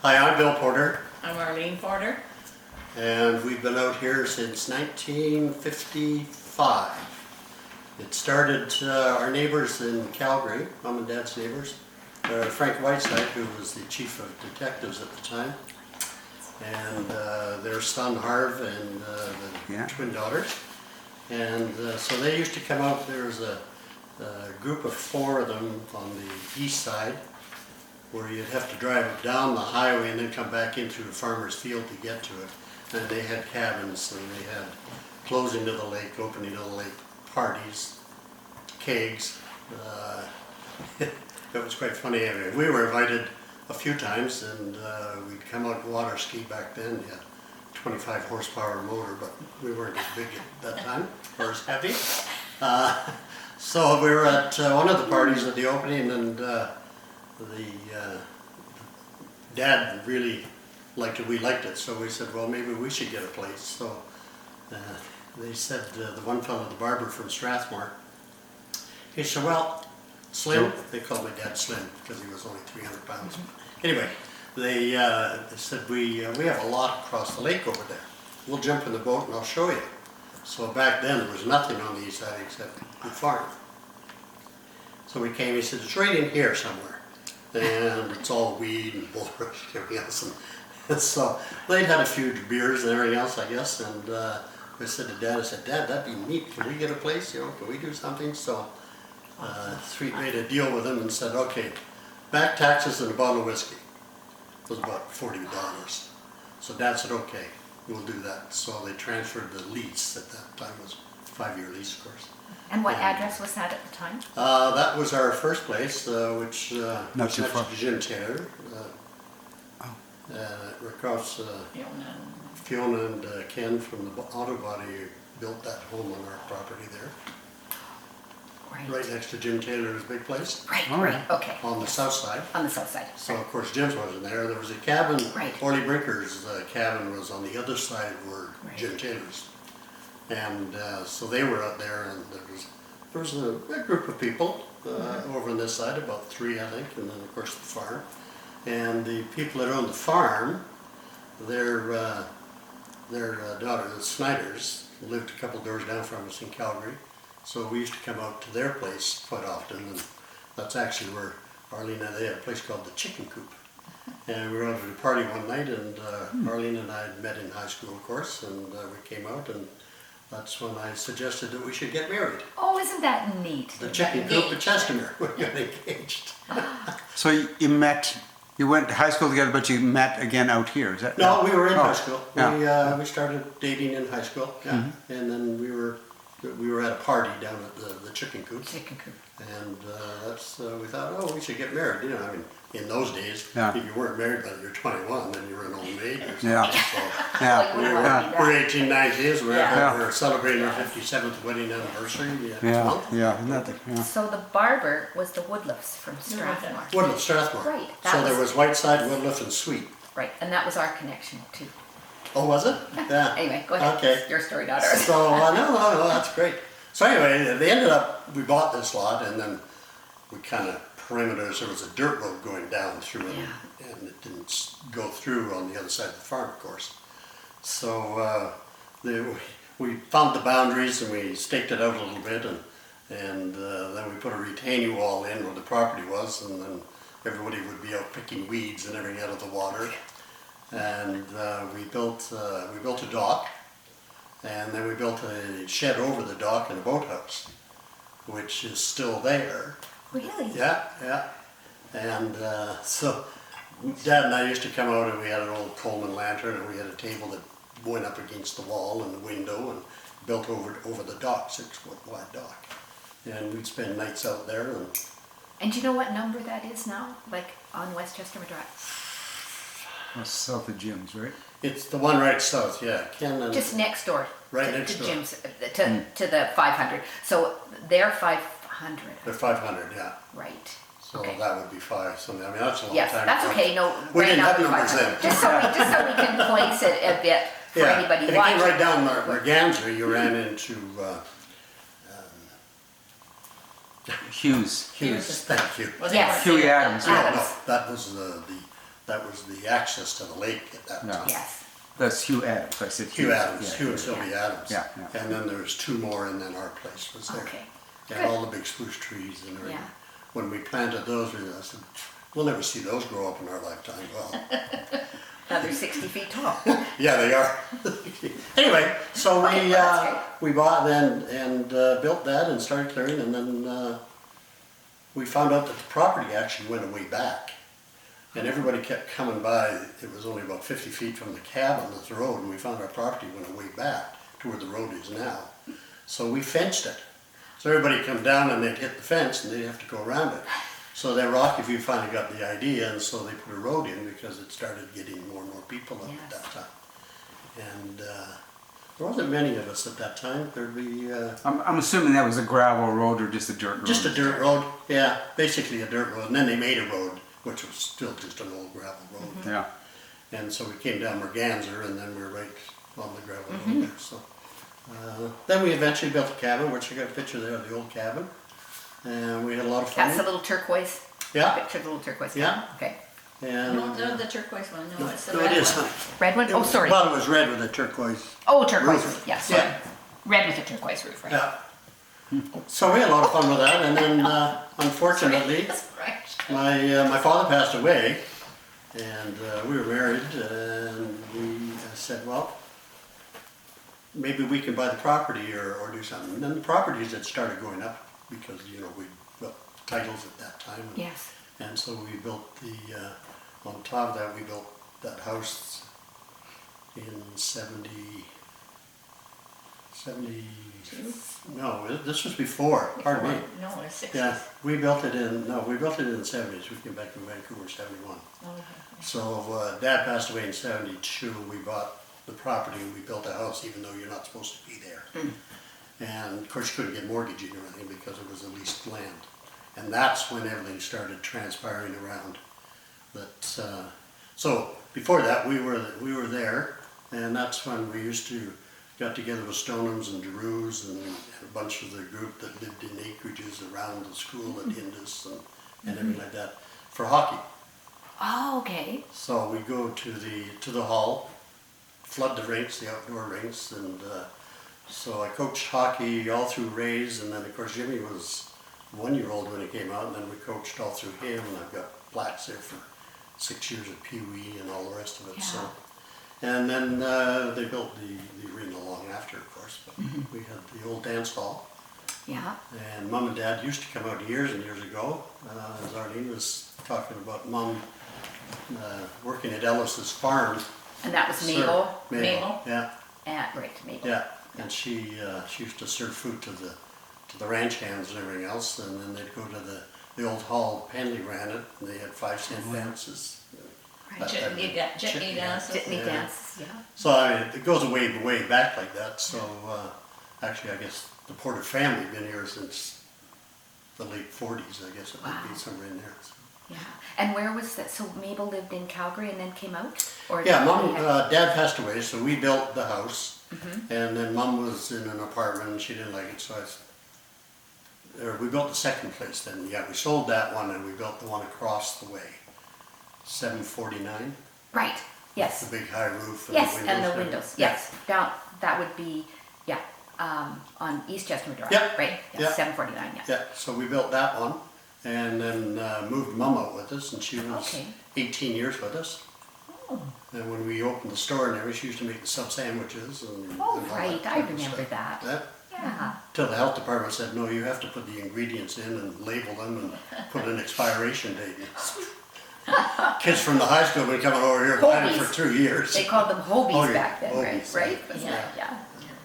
Hi, I'm Bill Porter, I'm Arlene Porter. and we've been out here since 1955. It started, our neighbors in Calgary, Mom and Dad's neighbors, Frank Whiteside, who was the chief of detectives at the time, and their son Harv and the twin daughters. And so they used to come out. There was a group of 4 of them on the east side, where you'd have to drive down the highway and then come back in through the farmer's field to get to it. And they had cabins, and they had closing to the lake, opening to the lake, parties, kegs. It was quite funny. Anyway, we were invited a few times, and we'd come out and water ski back then. You had 25 horsepower motor, but we weren't as big at that time, or as heavy. So we were at one of the parties at the opening, and the dad really liked it. We liked it, so we said, well, maybe we should get a place. So they said, the one fellow, the barber from Strathmore, he said, well, Slim, they called my dad Slim because he was only 300 pounds. Anyway, they said, we have a lot across the lake over there. We'll jump in the boat and I'll show you. So back then there was nothing on the east side except the farm. So we came, he said, it's right in here somewhere. And it's all weed and bulrush and everything else. And so they'd had a few beers and everything else, I guess. And I said to Dad, Dad, that'd be neat. Can we get a place? You know, can we do something? So Sweet made a deal with him and said, okay, back taxes and a bottle of whiskey. It was about $40. So Dad said, okay, we'll do that. So they transferred the lease at that time. It was a 5-year lease, of course. And what address was that at the time? That was our first place, which was next to Jim Taylor. Across Fiona and Ken from the auto body built that home on our property there. Right next to Jim Taylor's big place. Right, okay. On the south side. On the south side. So of course Jim's wasn't there. There was a cabin, Right. Orly Brinker's cabin was on the other side where Jim Taylor's. And so they were out there, and there was a group of people over on this side, about 3 I think, and then of course the farm. And the people that owned the farm, their daughter, the Snyders, lived a couple doors down from us in Calgary. So we used to come out to their place quite often, and that's actually where Arlene and they had a place called the Chicken Coop. And we were out at a party one night, and Arlene and I had met in high school, of course, and we came out, and that's when I suggested that we should get married. Oh, isn't that neat? The Chicken Coop at Chestermere, we got engaged. So you went to high school together, but you met again out here, is that? No, we were in high school. Yeah. We started dating in high school, and then we were at a party down at the Chicken Coop. Chicken Coop. And we thought, oh, we should get married. You know, I mean, in those days, if you weren't married by the you're 21, then you were an old maid or something. Yeah. So we're 18, 19, so we're celebrating our 57th wedding anniversary next month. So the barber was the Woodliffs from Strathmore. Woodliff, Strathmore. Right. So there was Whiteside, Woodliff, and Sweet. Right, and that was our connection too. Oh, was it? Yeah. Anyway, go ahead. Okay. Your story, not ours. So, no, that's great. So anyway, they ended up, we bought this lot, and then we kind of perimeters, there was a dirt road going down through it, and it didn't go through on the other side of the farm, of course. So we found the boundaries, and we staked it out a little bit, and then we put a retaining wall in where the property was, and then everybody would be out picking weeds and everything out of the water. And we built a dock, and then we built a shed over the dock and a boathouse, which is still there. Really? Yeah. And so Dad and I used to come out, and we had an old Coleman lantern, and we had a table that went up against the wall and the window, and built over the dock, 6-foot wide dock. And we'd spend nights out there. And do you know what number that is now? Like on West Chestermere Drive? That's south of Jim's, right? It's the one right south, yeah. Ken and Just next door. Right next to door. Jim's, to the 500. So they're 500. They're 500, yeah. Right. So Okay. that would be 5 something. I mean, that's a long Yes, time. that's okay. No, We right didn't now have it's numbers 500. then. Just so we can place it a bit for anybody if watching. you came right down Merganser, you ran into Hughes. Hughes. Thank you. Yes. Huey Adams. No, Adams. no, that was the that was the access to the lake at that Yeah. time. Yes. That's Hugh Adams. I said Hugh Adams, Yeah, Hugh yeah. and Sylvia Adams. Yeah, yeah. And then there was 2 more, and then our place was there. Okay. And Good. all the big spruce trees and everything. Yeah. When we planted those, I said, we'll never see those grow up in our lifetime. Well, Now they're 60 feet tall. yeah, they are. Anyway, so Okay, well, that's great. we bought then and built that and started clearing, and then we found out that the property actually went away back. And everybody kept coming by. It was only about 50 feet from the cabin, that's the road, and we found our property went away back to where the road is now. So we fenced it. So everybody come down and they'd hit the fence and they'd have to go around it. So then Rocky View finally got the idea, and so they put a road in because it started getting more and more people up at that time. And there wasn't many of us at that time. There'd be I'm assuming that was a gravel road or just a dirt road. just a dirt road, yeah, basically a dirt road. And then they made a road, which was still just an old gravel road. Yeah. And so we came down Merganser, and then we were right on the gravel road there. So then we eventually built a cabin, which I got a picture there of the old cabin. And we had a lot of fun. That's the little turquoise. Yeah. Picture of the little turquoise. Yeah. cabin. Okay. And No, the turquoise one, no, it's the no, red it is, one. honey. Red one? Oh, sorry. Well, it was red with a turquoise. Oh, turquoise Roof. roof. Yeah, sorry. Yeah. Red with a turquoise roof, right? Yeah. So we had a lot of fun with that, and then unfortunately, That's right. my father passed away, and we were married, and we said, well, maybe we can buy the property or do something. And then the properties had started going up because, you know, we built titles at that time. Yes. And so we built on top of that, we built that house in 70, no, this was before, pardon me. No, it's 60s. Yeah, we built it in the 70s. We came back from Vancouver in 71. Oh, okay. So Dad passed away in 72. We bought the property and we built a house even though you're not supposed to be there. And of course you couldn't get mortgaging or anything because it was a leased land. And that's when everything started transpiring around. That so before that we were there, and that's when we used to got together with Stonehams and Giroux and a bunch of the group that lived in acreages around the school at Indus and everything like that for hockey. Oh, okay. So we go to the hall, flood the rinks, the outdoor rinks, and so I coached hockey all through Rays, and then of course Jimmy was 1-year-old when he came out, and then we coached all through him, and I've got plaques there for 6 years of Pee Wee and all the rest of it. Yeah. So, and then they built the arena long after, of course. But we had the old dance hall, Yeah. and Mom and Dad used to come out years and years ago. As Arlene was talking about Mom working at Ellis's farm. And that was Sir, Mabel. Mabel. Yeah, Right, Mabel. yeah. And she used to serve food to the ranch hands and everything else, and then they'd go to the old hall. Penley ran it, and they had 5-cent dances. Right. Jitney Jitney dances. Jitney Yeah. dances, yeah. So I mean, it goes way back like that. So actually, I guess the porterFamily been here since the late 40s. I guess it would Wow. be somewhere in there. So. Yeah. And where was that? So Mabel lived in Calgary and then came out? Or Yeah, Mom, they had- Dad passed away, so we built the house, Mm-hmm. and then Mom was in an apartment and she didn't like it, so we built the second place. Then yeah, we sold that one and we built the one across the way, 749. Right, The yes. big high roof. And Yes, the and the there. windows, Yeah. yes. Down, that would be, yeah, on East Chestermere Drive, Yeah, right? yeah. 749, yeah. Yeah, so we built that one, and then moved Mom out with us, and she was Okay. 18 years with us. Oh. And when we opened the store and everything, she used to make the sub sandwiches and. Oh, and all right, that I kind of remember stuff. that. Yeah. Yeah. Till the health department said, no, you have to put the ingredients in and label them and put an expiration date in. Kids from the high school have been coming over here buying it for Hobies. 2 years. They called them hobies Hobies, back then, hobies, right? yeah. Right? Yeah.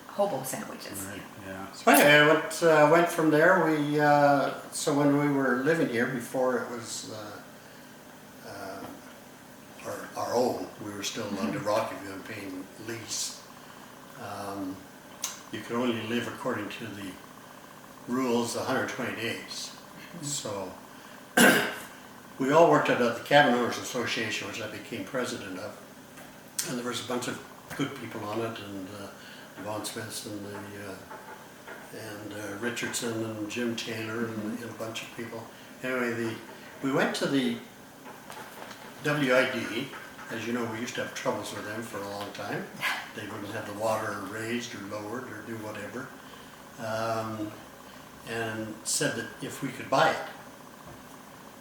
Hobo sandwiches. Yeah. So anyway, went from there. So when we were living here, before it was our own, we were still under Rockview and paying lease. You could only live according to the rules 120 days. So we all worked at the Cabin Owners Association, which I became president of. And there was a bunch of good people on it, and Von Smith and Richardson and Jim Taylor and a bunch of people. Anyway, we went to the WID, as you know, we used to have troubles with them for a long time. They wouldn't have the water raised or lowered or do whatever. And said that if we could buy it.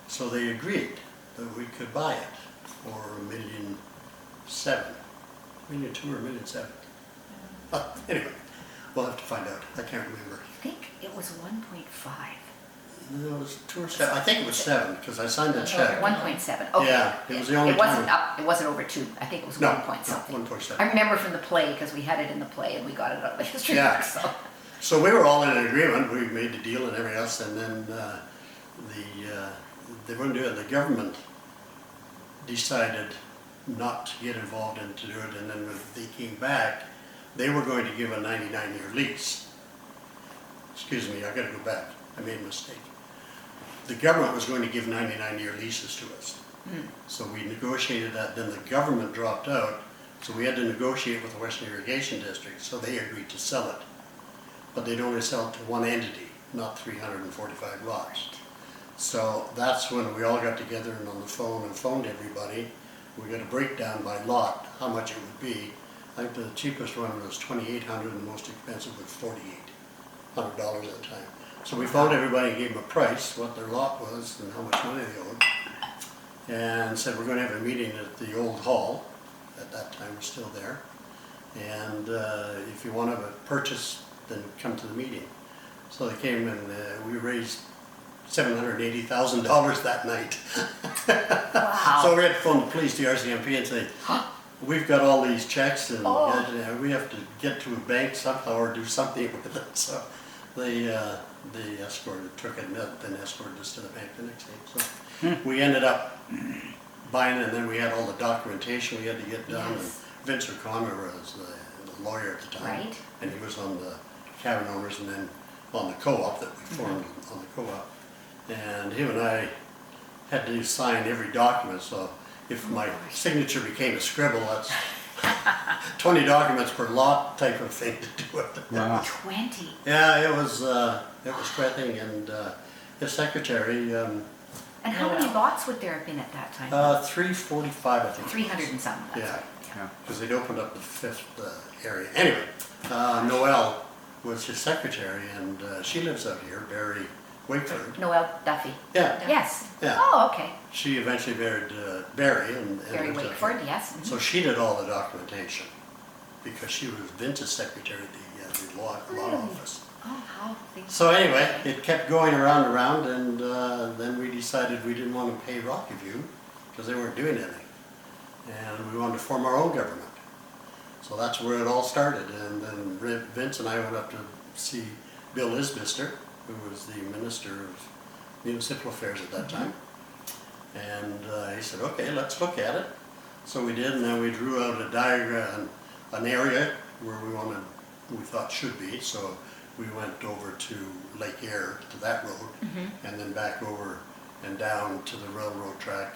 So they agreed that we could buy it for $1,700,000. $1,200,000 or $1,700,000. Anyway, we'll have to find out. I can't remember. I think it was 1.5. No, it was 2 or 7. I think it was 7 because I signed that check. 1.7. Okay. Yeah, it was the only It wasn't time. up. It wasn't over 2. I think it was No, 1 point something. 1.7. I remember from the play because we had it in the play and we got it out of the history Yeah. book. So. So we were all in agreement. We made the deal and everything else, and then they wouldn't do it. The government decided not to get involved and to do it, and then when they came back, they were going to give a 99-year lease. Excuse me, I got to go back. I made a mistake. The government was going to give 99-year leases to us. So we negotiated that, then the government dropped out, so we had to negotiate with the Western Irrigation District, so they agreed to sell it. But they'd only sell it to one entity, not 345 lots. So that's when we all got together and on the phone and phoned everybody. We got a breakdown by lot, how much it would be. I think the cheapest one was $2,800 and the most expensive was $4,800 at the time. So we phoned everybody and gave them a price, what their lot was and how much money they owed. And said we're going to have a meeting at the old hall, at that time was still there. And if you want to have a purchase, then come to the meeting. So they came and we raised $780,000 that night. Wow. So we had to phone the police, the RCMP, and say, we've got all these checks and we have to get to a bank somehow or do something with it. So they took it and then escorted us to the bank the next day. So we ended up buying it, and then we had all the documentation we had to get done. Yes. And Vince O'Connor was the lawyer at the time. Right. And he was on the cabin owners and then on the co-op that we formed on the co-op. And him and I had to sign every document, so if my signature became a scribble, that's 20 documents per lot type of thing to do with it. Wow. 20. Yeah, it was quite a thing, and his secretary, And how many lots would there have been at that time? 345 I think. 300 and some. That's Yeah. right. Yeah. Because they'd opened up the 5th area. Anyway, Noelle was his secretary, and she lives out here, Barry Wakeford. Noel Duffy. Yeah, Yes. Yeah. Oh, okay. she eventually married Barry. And Barry lived out Wakeford, here. yes. Mhm. So she did all the documentation because she was Vince's secretary at the law Really? office. Oh, how things. So anyway, it kept going around and around, and then we decided we didn't want to pay Rocky View because they weren't doing anything. And we wanted to form our own government. So that's where it all started. And then Vince and I went up to see Bill Isbister, who was the Minister of Municipal Affairs at that time. And he said, okay, let's look at it. So we did, and then we drew out a diagram, an area where we thought should be. So we went over to Lake Eyre, to that road, and then back over and down to the railroad track.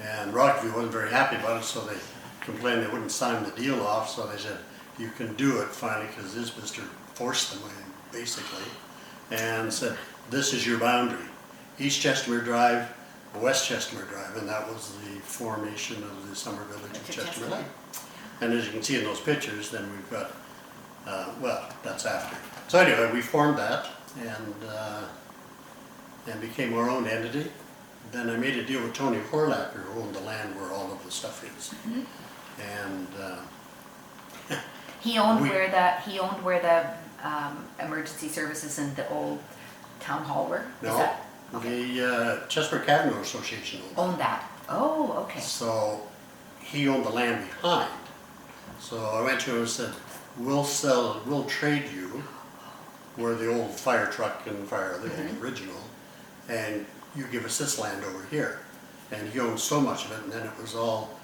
And Rockview wasn't very happy about it, so they complained they wouldn't sign the deal off. So they said, you can do it finally, because Isbister forced them in, basically, and said, this is your boundary. East Chestermere Drive, West Chestermere Drive, and that was the formation of the summer village of Chestermere Lake. And as you can see in those pictures, then we've got, well, that's after. So anyway, we formed that and became our own entity. Then I made a deal with Tony Horlacker, who owned the land where all of the stuff is. And He owned We- where the emergency services and the old town hall were? Is no, that- okay. the Chestermere Cabin Association owned it. Owned that? Oh, okay. So he owned the land behind. So I went to him and said, we'll trade you where the old fire truck and the original, and you give us this land over here. And he owned so much of it, and then it was all,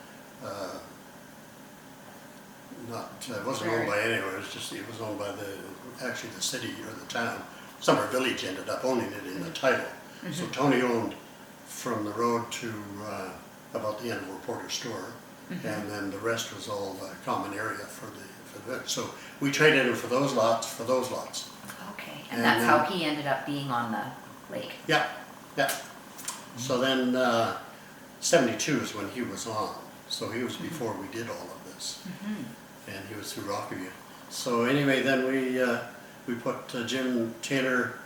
it wasn't owned by anyone, it was owned by actually the city or the town. Summer Village ended up owning it in the title. So Tony owned from the road to about the end of Reporter's store, and then the rest was all common area for the village. So we traded him for those lots, Okay, and And that's then- how he ended up being on the lake. Yeah, yeah. So then '72 is when he was on, so he was before we did all of this. And he was through Rockview. So anyway, then we put, Jim Taylor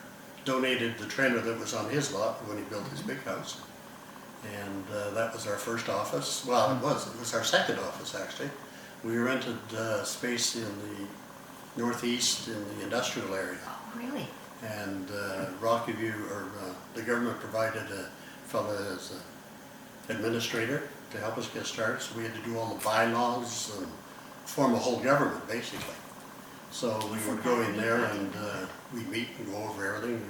donated the trailer that was on his lot when he built his big house. And that was our first office. Well, it was our second office, actually. We rented space in the northeast in the industrial area. Oh, really? And Rockview, or the government provided a fellow as an administrator to help us get started. So we had to do all the bylaws and form a whole government, basically. So we would go in there and we'd meet and go over everything.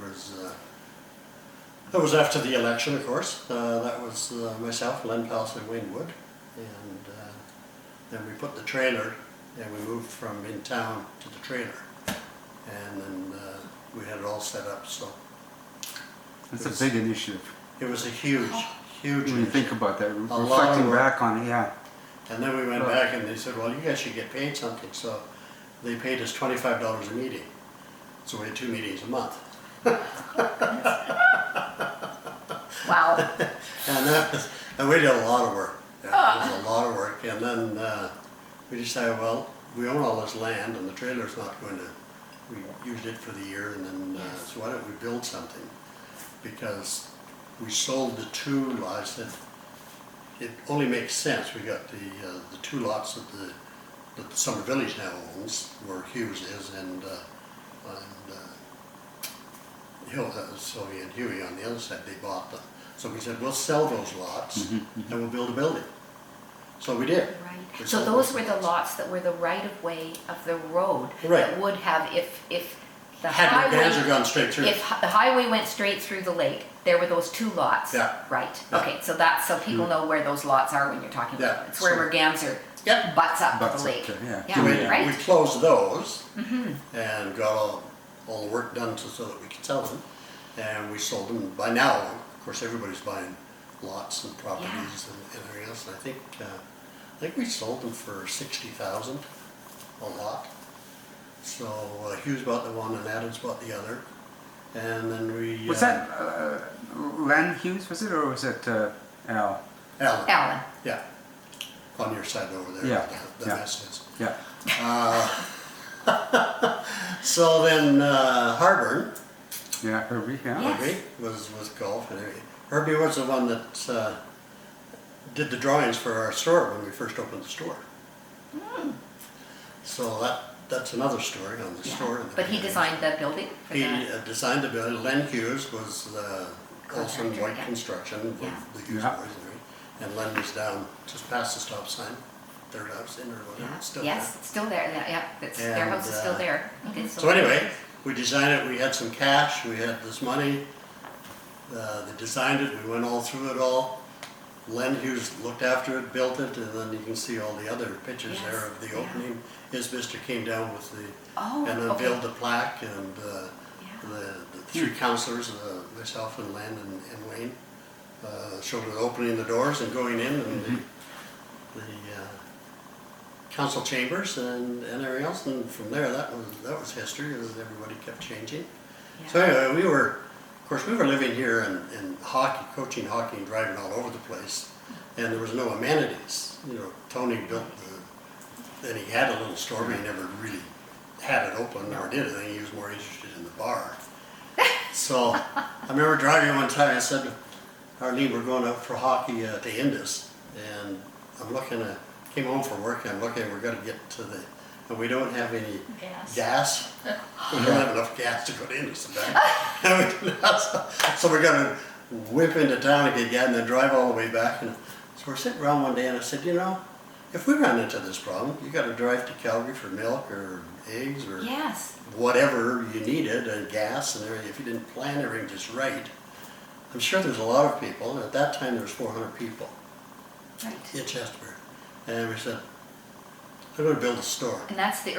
That was after the election, of course. That was myself, Len Pals, and Wayne Wood. And then we put the trailer, and we moved from in town to the trailer. And then we had it all set up, so. That's a big initiative. It was a huge, huge When you initiative. think about that, lot of reflecting work. back on it, yeah. And then we went back and they said, well, you guys should get paid something. So they paid us $25 a meeting. So we had 2 meetings a month. Wow. And we did a lot of work. It was a lot of work. And then we decided, well, we own all this land and the trailer's not going to, we used it for the year, and then, so why don't we build something? Because we sold the 2 lots. That it only makes sense. We got the 2 lots that the Summer Village now owns, where Hughes is, and Hill, so and Huey on the other side, they bought them. So we said, we'll sell those lots and we'll build a building. So we did. Right. We So sold those were the lots that were the right of way of the road Right. that would have, if the Had the Ganser highway, gone straight through. if the highway went straight through the lake, there were those 2 lots. Yeah. Right. Yeah. Okay. So that's so people know where those lots are when you're talking about Yeah. it. It's where So- Merganser Yep. butts up Butts to up the lake. to, yeah. Yeah. So we Right. closed those and got all the work done so that we could sell them. And we sold them. By now, of course, everybody's buying lots and properties and everything else. And I think we sold them for 60,000 a lot. So Hughes bought the one and Adams bought the other. And then we... Was that Len Hughes, was it, or was it Al? Alan. Alan. Yeah. On your side over there. Yeah, The yeah. mess is. Yeah, So then Harburn, yeah, Herbie, yeah. Yeah. Herbie, was golf and everything. Herbie was the one that did the drawings for our store when we first opened the store. So that's another story on the Yeah. store. and But he everything. designed the building for He the. designed the building. Len Hughes was also in Contractor, White yeah. Construction, with Yeah. the Hughes Yeah. boys and everything. And Len was down just past the stop sign, third house in or whatever, Yeah. it's still Yes, there. it's still there. Yeah. Their And, house is still there. It is So still there. anyway, we designed it, we had some cash, we had this money, they designed it, we went all through it all. Len Hughes looked after it, built it, and then you can see all the other pictures Yes, there of the yeah. opening. His mister came down with Oh, and okay. unveiled the plaque, and Yeah. the 3 counselors, myself and Len and Wayne, showed it opening the doors and going in, and the council chambers and everything else, and from there, that was history, as everybody kept changing. So anyway, of course, we were living here in hockey, coaching hockey and driving all over the place, and there was no amenities. You know, Tony built then he had a little store, but he never really had it open or did anything. He was more interested in the bar. So I remember driving one time, I said, Arlene, we're going out for hockey to Indus, and came home from work, and I'm looking, we're gonna get to and we don't have any gas. We don't have enough gas to go to Indus and back. So we're gonna whip into town and get gas and then drive all the way back. And so we're sitting around one day and I said, you know, if we run into this problem, you gotta drive to Calgary for milk or eggs or Yes. whatever you needed, and gas and everything. If you didn't plan everything just right, I'm sure there's a lot of people, and at that time there was 400 people Right. in Chestermere. And we said, I'm gonna build a store. And that's the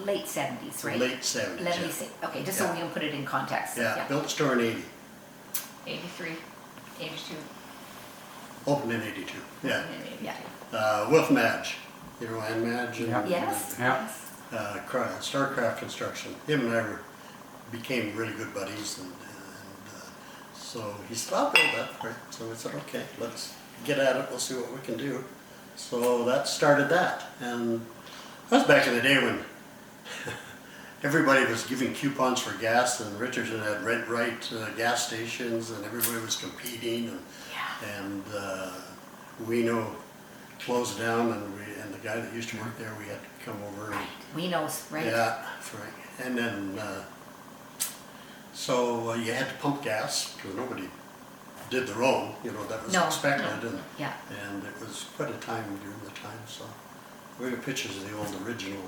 late 70s, right? Late 70s. Let me yeah. see. Okay, just so Yeah. we can put it in context. Yeah, built a store in 80, 83, 82. opened in 82, yeah. Yeah. With Madge, you know, and Madge and Yeah. Yes. Yeah. Starcraft Construction. Him and I became really good buddies, and So he said, I'll build that for you. So we said, okay, let's get at it, we'll see what we can do. So that started that. And that was back in the day when everybody was giving coupons for gas, and Richardson had rent right gas stations, and everybody was competing, and Weno closed down, and the guy that used to work there, we had to come over. And, We knows, right? yeah, that's right. And then, so you had to pump gas, because nobody did their own, that was No, expected. no. And, Yeah. and it was quite a time during the time, so we have pictures of the old original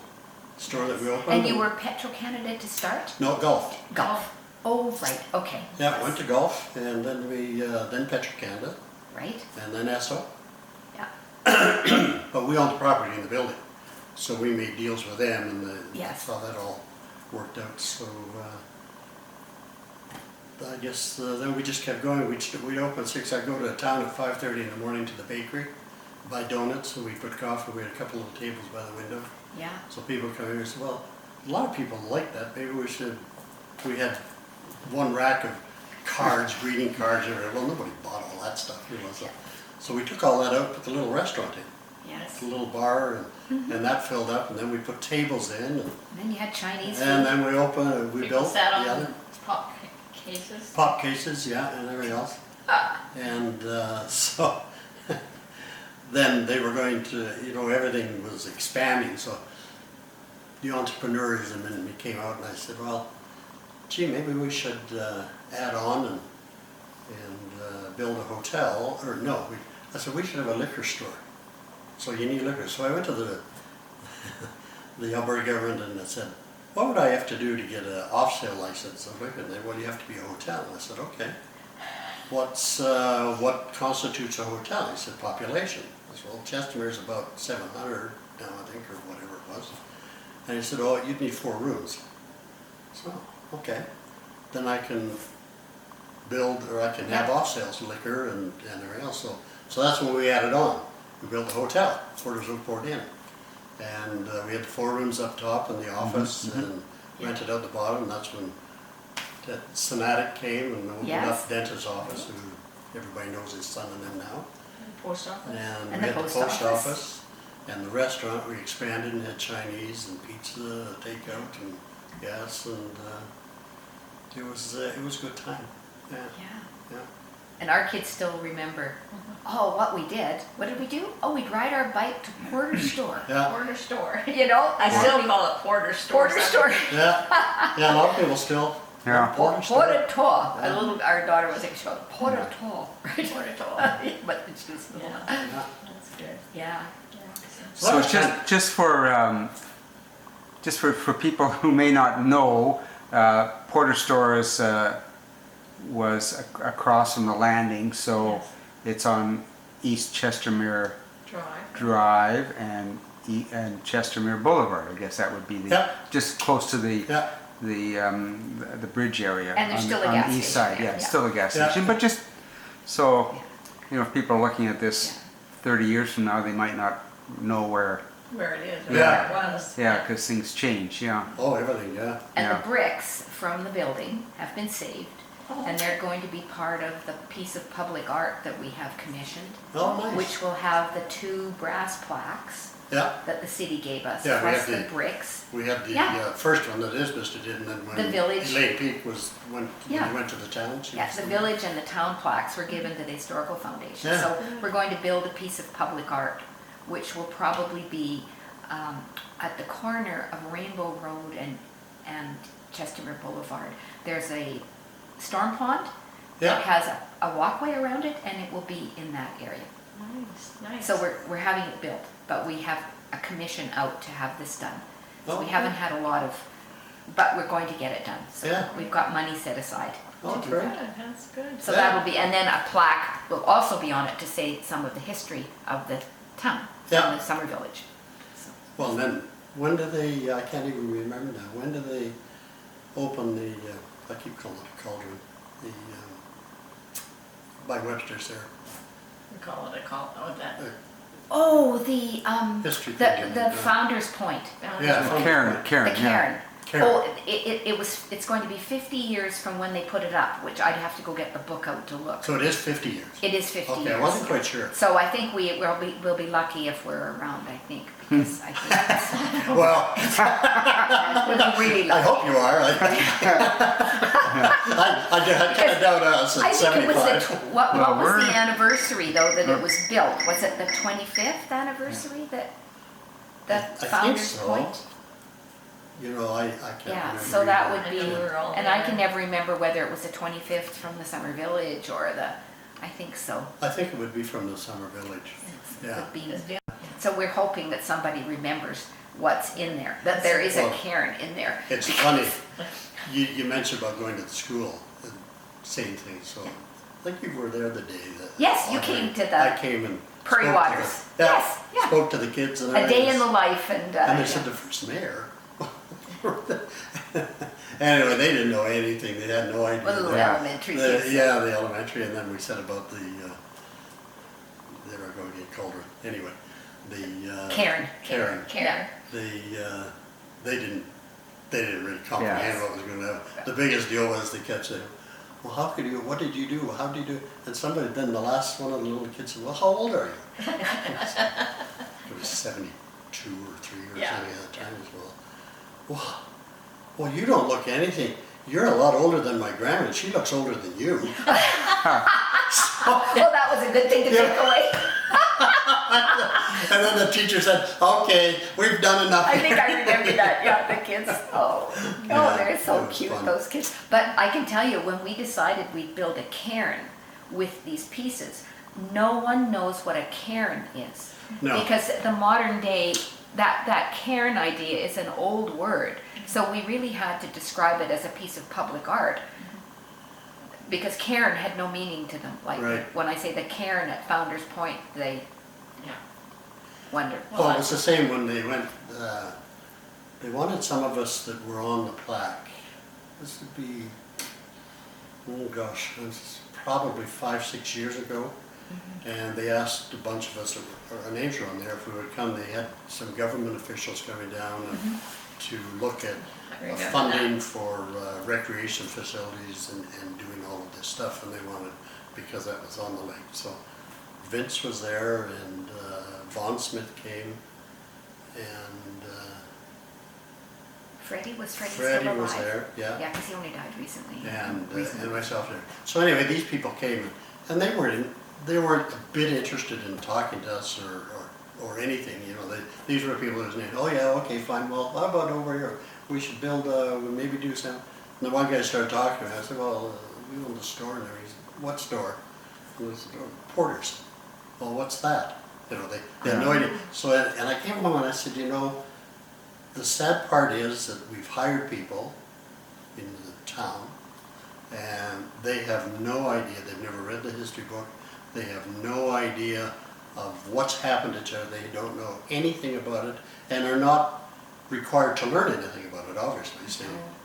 store that we opened. And you were Petro-Canada to start? No, golf. Golf. Oh, right, okay. Yeah, went to golf, and then then Petro-Canada, Right? and then Esso. Yeah. But we owned the property in the building, so we made deals with them, and Yes. that's how that all worked out. So I guess then we just kept going. We'd open at 6. I'd go to town at 5:30 in the morning to the bakery, buy donuts, and we'd put coffee. We had a couple of tables by the window, Yeah. so people come in and say, well, a lot of people like that. Maybe we had one rack of cards, greeting cards, everywhere. Well, nobody bought all that stuff, So, Yeah. so we took all that out, put the little restaurant in. Yes. A little bar, and that filled up, and then we put tables in, And then you had Chinese food. and then we opened, and we People built sat the on other pop cases. pop cases, yeah, and everything else. And so then they were going to, everything was expanding, so the entrepreneurism in me came out, and I said, well, gee, maybe we should add on and build a hotel, or no, I said we should have a liquor store. So you need liquor. So I went to the Alberta government and I said, what would I have to do to get an off-sale license of liquor? And they, well, you have to be a hotel. And I said, okay. What constitutes a hotel? He said, population. I said, well, Chestermere is about 700 now, I think, or whatever it was. And he said, oh, you'd need 4 rooms. So, okay. Then I can build, or I can have off-sales liquor and everything else. So that's when we added on. We built a hotel, quarters were poured in. And we had the 4 rooms up top in the office and rented out the bottom. And that's when that Sonatic came and opened Yes. up Dentist's office, who everybody knows his son and them now. Post office. And And we the had the post post office. office and the restaurant. We expanded and had Chinese and pizza, takeout, and yes, and it was a good time. Yeah, Yeah. yeah. And our kids still remember, oh, what we did. What did we do? Oh, we'd ride our bike to Porter Store. Yeah, Porter store. You know? I still call it Porter store. Porter Store. yeah, yeah. A lot of people still. Yeah. Porter Store. Porter Tour. Our daughter was like, she goes, Porter Tour. Porter store. But she was, Yeah, Yeah. that's good. yeah. So that So was kind just for people who may not know, Porter Stores was across from the landing, so Yes. it's on East Chestermere Drive. Drive and Chestermere Boulevard. I guess that would be Yeah. just close to Yeah. the bridge area. And there's on, still a on gas the east station side. there, Yeah, it's yeah. still a gas Yeah. station, but just so if people are looking at this Yeah. 30 years from now, they might not know where. Where it is, or Yeah. where it was. Yeah, because things change. Yeah. Oh, everything, yeah. And Yeah. the bricks from the building have been saved. Oh. And they're going to be part of the piece of public art that we have commissioned. Oh, nice. Which will have the 2 brass plaques Yeah, that the city gave us, Yeah, we plus have the the- bricks. we had the Yeah. first one that Isbister did, and then when The village. Elaine Peak when Yeah. we went to the town. she Yes, was the village and the town plaques were given to the Historical Foundation. Yeah. So we're going to build a piece of public art, which will probably be at the corner of Rainbow Road and Chestermere Boulevard. There's a storm pond Yeah. that has a walkway around it, and it will be in that area. Nice, nice. So we're having it built, but we have a commission out to have this done. So we Oh, haven't had a lot of, but we're going to get it done. So Yeah. we've got money set aside. Oh, to do great. that. Good, that's good. So Yeah. that will be, and then a plaque will also be on it to say some of the history of the town, Yeah. and the summer village. So, Well, and then, when do they, I can't even remember now, when do they open the, I keep calling it a cauldron, by Webster's there? We call it that. Oh, History the thing, yeah. Founder's Point, Yeah. Karen. the Yeah. cairn. Karen. Oh, it's going to be 50 years from when they put it up, which I'd have to go get the book out to look. So it is 50 years. It is 50 Okay, years. I wasn't quite sure. So I think we'll be lucky if we're around, I think, because I think Well, we'll be really I lucky. hope you are. I kind of doubt us I at think it was 75. what Well, was we're- the anniversary though that it was built? Was it the 25th anniversary that I Founders think so. Point? You know, I can't Yeah, remember. so that either. would I be, know we were all and I there. can never remember whether it was the 25th from the Summer Village or I think so. I think it would be from the Summer Village. Yeah. Would be- It's down- So we're hoping that somebody remembers what's in there, that there is a Well, cairn in there. It's funny, you mentioned about going to the school and saying things, so I think you were there the day that. Yes, you came to the I came and. Prairie spoke to the- Waters. Yeah, Yes, yeah. spoke to the kids and A everything. day in the life and. And they yeah. said the first mayor. Anyway, they didn't know anything, they had no idea. Well, the little Yeah. elementary The- kids. Yeah, the elementary, and then we said about the, they were going to get colder, anyway, the. Karen. Karen. Karen. They didn't really comprehend Yeah. what was gonna happen. The biggest deal was they kept saying, well, how could you, what did you do, how did you do? And somebody, then the last one of the little kids said, well, how old are you? It was 72 or 3 or Yeah. something at the time as well. Well, you don't look anything, you're a lot older than my grandma, and she looks older than you. Well, that was a good thing to take away. And then the teacher said, okay, we've done enough. I think I remember that, yeah, the kids, Yeah, they're so it was cute, fun. those kids. But I can tell you, when we decided we'd build a cairn with these pieces, no one knows what a cairn is. No. Because the modern day, that cairn idea is an old word. So we really had to describe it as a piece of public art. Because cairn had no meaning to them. Like Right. when I say the cairn at Founders Point, they Yeah. wonder. Oh, it was the same when they went, they wanted some of us that were on the plaque. This would be, oh gosh, this is probably 5-6 years ago. And they asked a bunch of us, our names were on there, if we would come. They had some government officials coming down and to look at I remember funding for recreation facilities and doing all of this stuff. And they wanted, because that was on the lake. So Vince was there and Vaughn Smith came and Freddie still Freddie alive? was there, yeah. Yeah, because he only died recently. And myself there. So anyway, these people came and they weren't a bit interested in talking to us or anything, you know. These were people whose name, oh yeah, okay, fine, well, how about over here? We should build, maybe do some. And the one guy started talking to me. I said, well, we own the store and there. He said, what store? And I said, Porter's. Well, what's that? You know, they had no idea. So, and I came home and I said, you know, the sad part is that we've hired people in the town and they have no idea, they've never read the history book, they have no idea of what's happened to each other, they don't know anything about it and are not required to learn anything about it, obviously. So,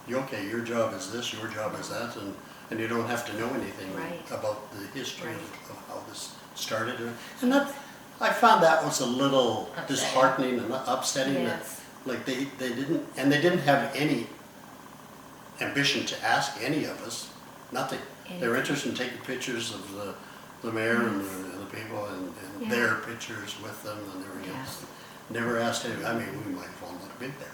okay, your job is this, your job is that, and you don't have to know anything Right. about the history Right. of how this started. And that, I found that was a little Upsetting. disheartening and upsetting. That, Yes. like they didn't have any ambition to ask any of us, nothing. They were Anything. interested in taking pictures of the mayor and the people and Yeah. their pictures with them and everything Yeah. else. Never asked any, I mean, we might have all not been there.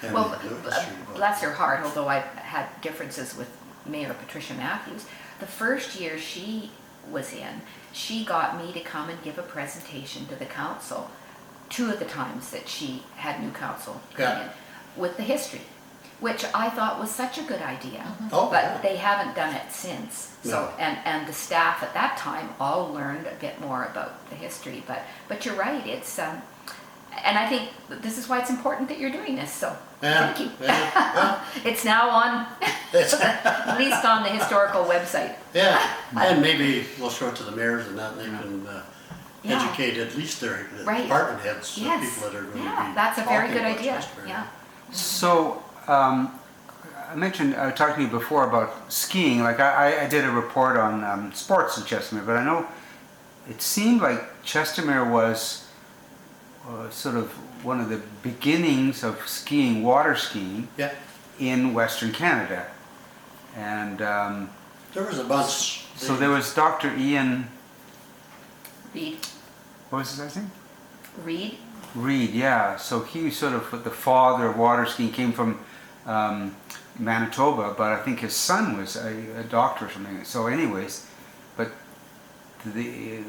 And Well, we know history about it. bless her heart, although I've had differences with Mayor Patricia Matthews, the first year she was in, she got me to come and give a presentation to the council, 2 of the times that she had new council come Yeah. in, with the history, which I thought was such a good idea. Oh, But yeah. they haven't done it since. So, No. and the staff at that time all learned a bit more about the history. But you're right, it's, and I think this is why it's important that you're doing this, so Yeah, thank you. yeah, It's now on, It's- at least on the historical website. Yeah, and maybe we'll show it to the mayors and that, and they can Yeah. educate at least their Right. department heads, the Yes. people that are going to be Yeah, that's a very talking good about idea, Chestermere. yeah. So, I mentioned, I talked to you before about skiing. Like I did a report on sports in Chestermere, but I know it seemed like Chestermere was sort of one of the beginnings of skiing, water skiing, Yeah, in Western Canada. And there was a bunch. so there was Dr. Ian, Reed. what was his last name? Reed. Reed, yeah. So he was sort of the father of water skiing, came from Manitoba, but I think his son was a doctor or something. So anyways, but the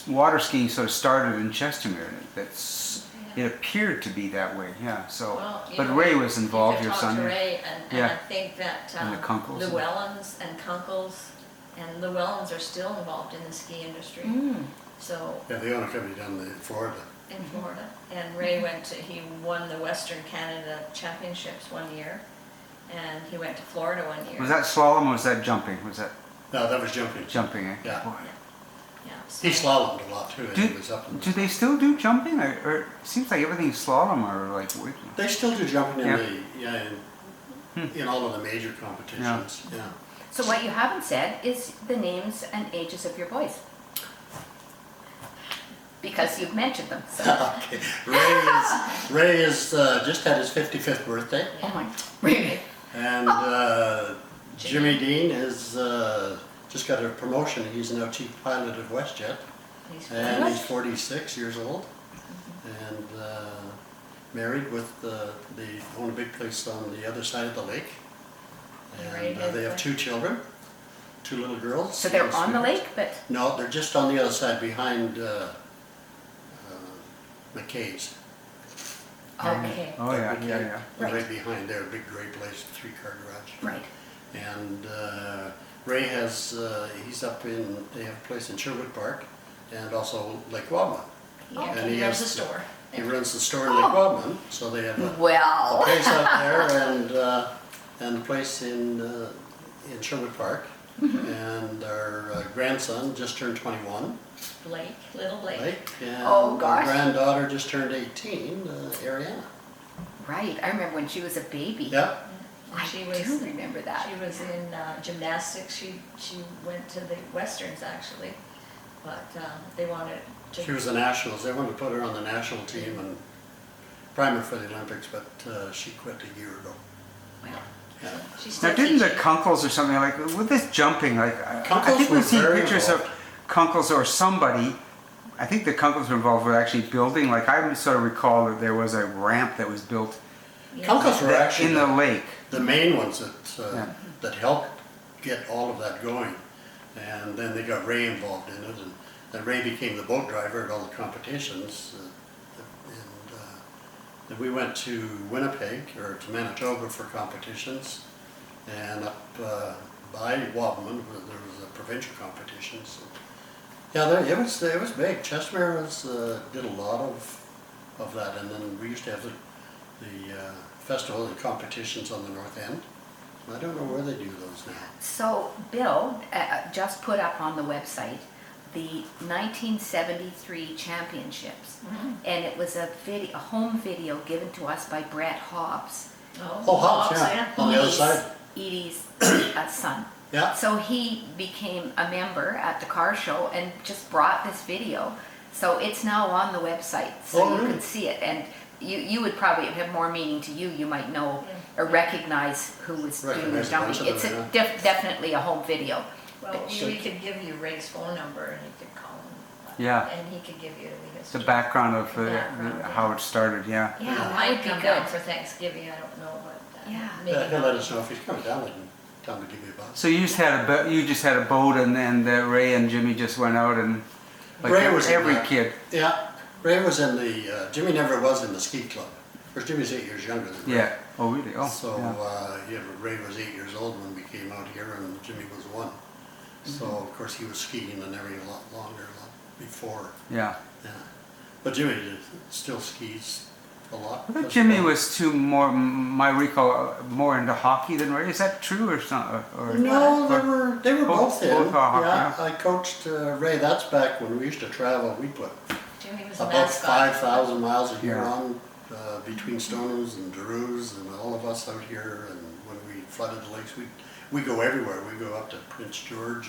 water skiing sort of started in Chestermere. It appeared to be that way, yeah. So, Well, you but know, Ray was involved, your You son. could talk to Ray, and Yeah. I think that And the Kunkles. Llewellyns and Kunkles and Llewellyns are still involved in the ski industry. Mm. So, Yeah, the owner company down in Florida. in Florida. And Ray he won the Western Canada Championships one year, and he went to Florida one year. Was that slalom or was that jumping? Was that No, that was jumping. jumping, eh? Yeah. Boy. Yeah, so- He slalomed a lot too, and Do, he was up in do they still do jumping? Or it seems like everything's slalom or like They still do jumping Yeah. in all of the major competitions. Yeah. So what you haven't said is the names and ages of your boys. Because you've mentioned them, so. Okay. Ray is just had his 55th birthday, Oh my, really? and Jimmy Dean is just got a promotion. He's now chief pilot of WestJet, He's and What? he's 46 years old, and married with they own a big place on the other side of the lake, Ray and has they have a- 2 children, 2 little girls. So they're Yes, on the we- lake, but, No, they're just on the other side behind McKay's. okay, Oh yeah, McKay. yeah, yeah. Right. Right. Behind there, big gray place, 3-car garage. right. And Ray has, he's up in, they have a place in Sherwood Park and also Lake Wabma. Yeah, And he he runs has- a store. He runs the store in Lake Wabma, so they have a Well, place up there and a place in Sherwood Park. And our grandson just turned 21, Blake, little Blake. Blake, and Oh, our gosh. granddaughter just turned 18, Ariana. right, I remember when she was a baby. Yeah, I She do remember that. She was in gymnastics. She went to the Westerns actually, but they wanted to. she was the nationals. They wanted to put her on the national team and prime her for the Olympics, but she quit a year ago. Well, Yeah. She's still Now didn't the teaching. Kunkles or something like with this jumping like I Kunkles think were we've seen very pictures involved. of Kunkles or somebody. I think the Kunkles were involved with actually building. Like I sort of recall that there was a ramp that was built Yeah. Kunkles were actually in the lake. the main ones that Yeah. that helped get all of that going, and then they got Ray involved in it, and then Ray became the boat driver at all the competitions, and we went to Winnipeg or to Manitoba for competitions, and up by Wabamun where there was a provincial competitions. Yeah, it was big. Chestermere did a lot of that, and then we used to have the festival and competitions on the north end. I don't know where they do those now. so Bill just put up on the website the 1973 championships, and it was a home video given to us by Brett Hobbs, Oh, Hobbs, yeah, on the other side. Edie's son. Yeah, So he became a member at the car show and just brought this video. So it's now on the website, so Oh, you really? can see it. And you would probably have more meaning to you. You might know or recognize who was doing the Recognize a bunch jumping. of It's them, definitely a home video. Well, we could give you Ray's phone number and you could call him. Yeah. And he could give you his. The background of Background, how it started. Yeah. Yeah, He that might would be come down good. for Thanksgiving. I don't know, but Yeah. maybe he'll not. let us know if he's coming down and tell him to give me a buzz. So you just had a boat, and then Ray and Jimmy just went out and like Ray was in every that. kid. Yeah, Ray was in the, Jimmy never was in the ski club. Of course, Jimmy's 8 years younger than Ray. Yeah. Oh really? Oh. So yeah. Ray was 8 years old when we came out here, and Jimmy was 1. So of course he was skiing and everything a lot longer, a lot before. Yeah. Yeah, but Jimmy still skis a lot. I thought Jimmy was my recall, more into hockey than Ray. Is that true or not? Or, No, or- they were both in. both are hockey, Yeah, I coached Ray. That's back when we used to travel. We put Jimmy was a about mascot. 5,000 miles a year Yeah. on between Stonehams and Darou's and all of us out here. And when we flooded the lakes, we go everywhere. We go up to Prince George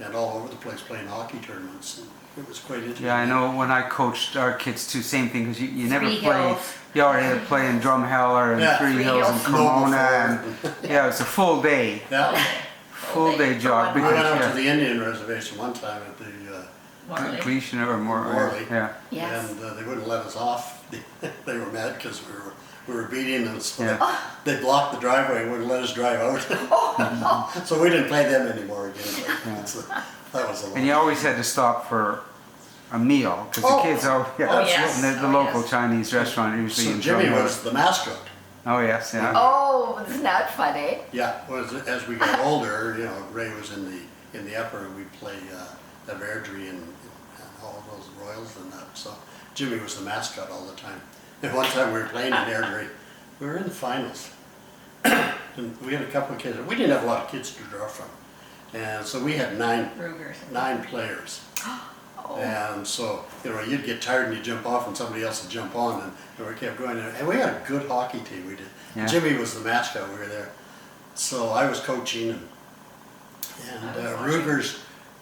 and all over the place playing hockey tournaments. And it was quite interesting. Yeah, I know when I coached our kids too, same thing, because you never Three play, Hills. you already had to play in Drumheller and Yeah. Three Three Hills and Hills. Pomona, Noble and yeah, it's a full day, Yeah, full day job. For we one went out Because, to the Indian reservation one time at the Marley. Gleason or more, Morley. yeah. Yes. and they wouldn't let us off. They were mad because we were beating them, so Yeah. they blocked the driveway, wouldn't let us drive out. So we didn't play them anymore again. But that was a lot. And you always had to stop for a meal, because Oh. the kids, Oh, yes. and the Oh, local yes. Chinese restaurant usually So in Jimmy Drumheller. was the mascot. Oh, yes, yeah. Oh, isn't that funny? Yeah, well, as we got older, you know, Ray was in the upper, we'd play the Airdrie and all those Royals and that, so Jimmy was the mascot all the time. And one time we were playing in Airdrie, we were in the finals, and we had a couple of kids, we didn't have a lot of kids to draw from, and so we had nine players. Oh, And so, you know, you'd get tired and you'd jump off and somebody else would jump on and we kept going. And we had a good hockey team, we did. Yeah. Jimmy was the mascot, we were there. So I was coaching and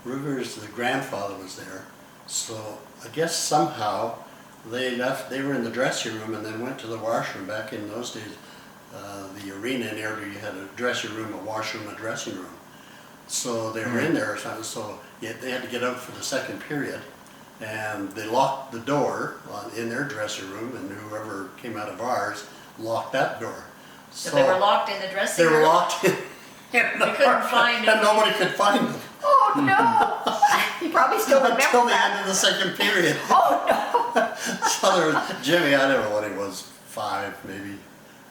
Ruger's the grandfather was there. So I guess somehow they were in the dressing room and then went to the washroom. Back in those days, the arena in Airdrie, you had a dressing room, a washroom, a dressing room. So they were in there or something, so they had to get out for the second period. And they locked the door in their dressing room, and whoever came out of ours locked that door. So they were locked in the dressing They room? were locked in. They couldn't find And them. nobody could find them oh no! You probably still until remember the end that. of the second period. Oh no! So there was Jimmy, I don't know what he was, 5, maybe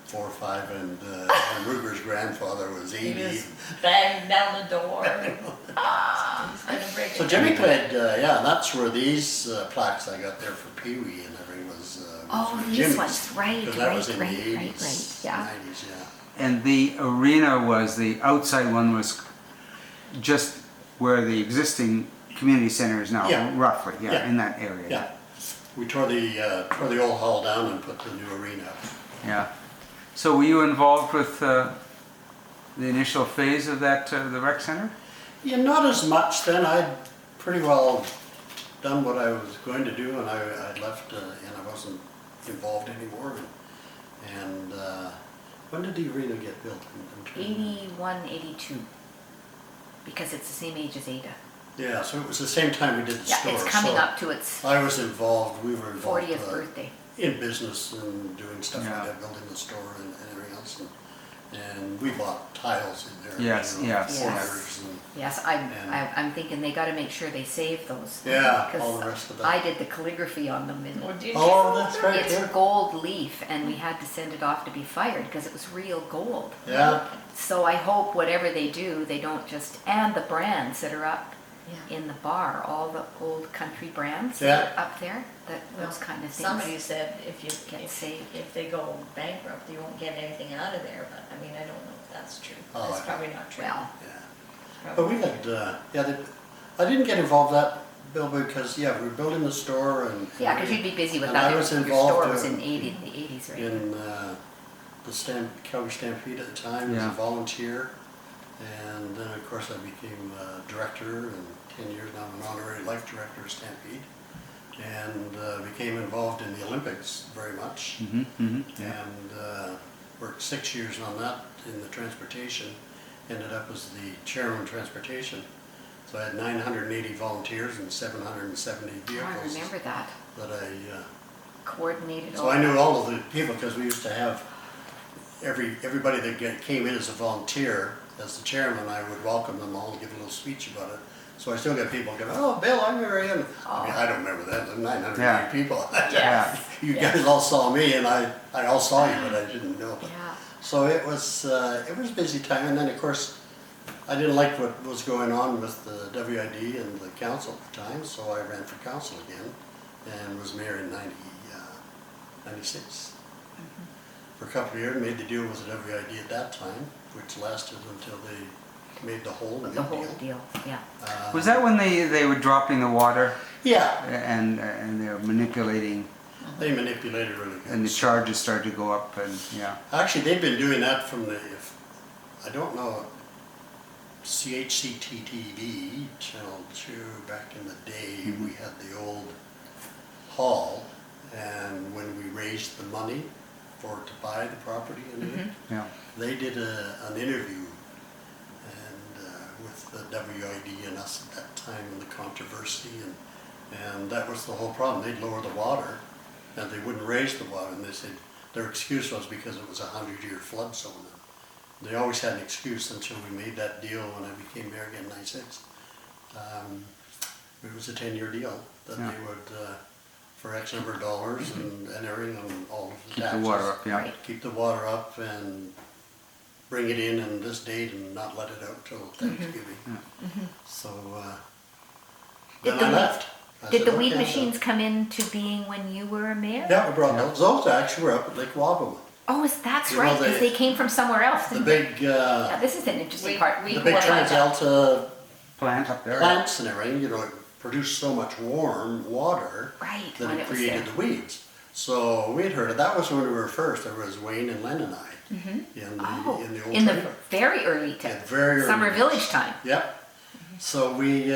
4 or 5, and Ruger's grandfather was He 80. just banged down the door. He's gonna break So it. Jimmy played, yeah, that's where these plaques I got there for Pee Wee and everything was Oh, for these Jimmy's. ones, right, Because that was in right, the right, 80s, right, yeah. 90s, yeah. And the arena was, the outside one was just where the existing community center is now, Yeah. roughly, yeah, Yeah. in that area. Yeah, we tore the old hall down and put the new arena up. Yeah. So were you involved with the initial phase of that, the rec center? Yeah, not as much then. I'd pretty well done what I was going to do, and I'd left, and I wasn't involved anymore. And when did the arena get built? I'm trying to remember. 81, 82. Because it's the same age as Ada. Yeah, so it was the same time we did the Yeah, store. it's coming so up to its I was involved. We were involved 40th birthday. in business and doing stuff Yeah. like that, building the store and everything else. And we bought tiles in there. Yes, you know, yes, floors and Yes, And- I'm thinking they gotta make sure they save those. Yeah, Because all the rest of that. I did the calligraphy on them and Well, did Oh, you? that's right. it's Yeah. gold leaf and we had to send it off to be fired because it was real gold. Yeah. So I hope whatever they do, they don't just, and the brands that are up Yeah. in the bar, all the old country brands Yeah. that are up there, those kind of things. Somebody said Get saved. if they go bankrupt, you won't get anything out of there, but I mean, I don't know if that's true. Oh, That's I- probably not true. Well, Yeah. But Probably. we had, I didn't get involved that, Bill, because, yeah, we were building the store and. yeah, because you'd be busy with And I other, was your involved, store was in the 80s, right? In the Calgary Stampede at the time as Yeah. a volunteer. And then, of course, I became director and 10 years now I'm an honorary life director of Stampede. And became involved in the Olympics very much. Mm-hmm, mm-hmm. And worked 6 years on that in the transportation. Ended up as the chairman of transportation. So I had 980 volunteers and 770 Oh, I vehicles remember that, that I, coordinated all so I that. knew all of the people because we used to have everybody that came in as a volunteer, as the chairman, I would welcome them all and give a little speech about it. So I still got people going, oh, Bill, I'm very in. I mean, I don't remember that, there were 980 Yeah. people. Yeah. You guys all saw me and I all saw you, but I didn't know. Yeah, So it was a busy time, and then of course, I didn't like what was going on with the WID and the council at the time, so I ran for council again and was mayor in 96. For a couple of years, made the deal with the WID at that time, which lasted until they made the whole new the whole deal. deal, yeah. Was that when they were dropping the water Yeah, and they were manipulating, they manipulated really good. and the charges started to go up, and yeah. Actually, they've been doing that from I don't know, CHCTV, Channel 2, back in the day, we had the old hall, and when we raised the money to buy the property and everything, Yeah. they did an interview and with the WID and us at that time in the controversy, and that was the whole problem. They'd lower the water and they wouldn't raise the water, and they said their excuse was because it was a 100-year flood zone. They always had an excuse until we made that deal when I became mayor again in '96. It was a 10-year deal that Yeah. they would, for X number of dollars and everything on all of the Keep taxes. the water up, yeah. Right. Keep the water up and bring it in on this date and not let it out till Thanksgiving. So Did then the I weed- left. I Did said, the weed "Okay, machines come into being when you were a mayor? Yeah, we brought those actually were up at Lake Wabamun. Oh, that's You know, right, because they- they came from somewhere else, The didn't they? big, Yeah, this is an interesting part. the big TransAlta Plant up there. plants and everything, you know, it produced so much warm water Right, that when it it was created there. the weeds. So we'd heard it. That was when we were first. There was Wayne and Len and I in the Oh, in the old in the trailer. very early Yeah, time, very early Summer days. Village time. Yep. So we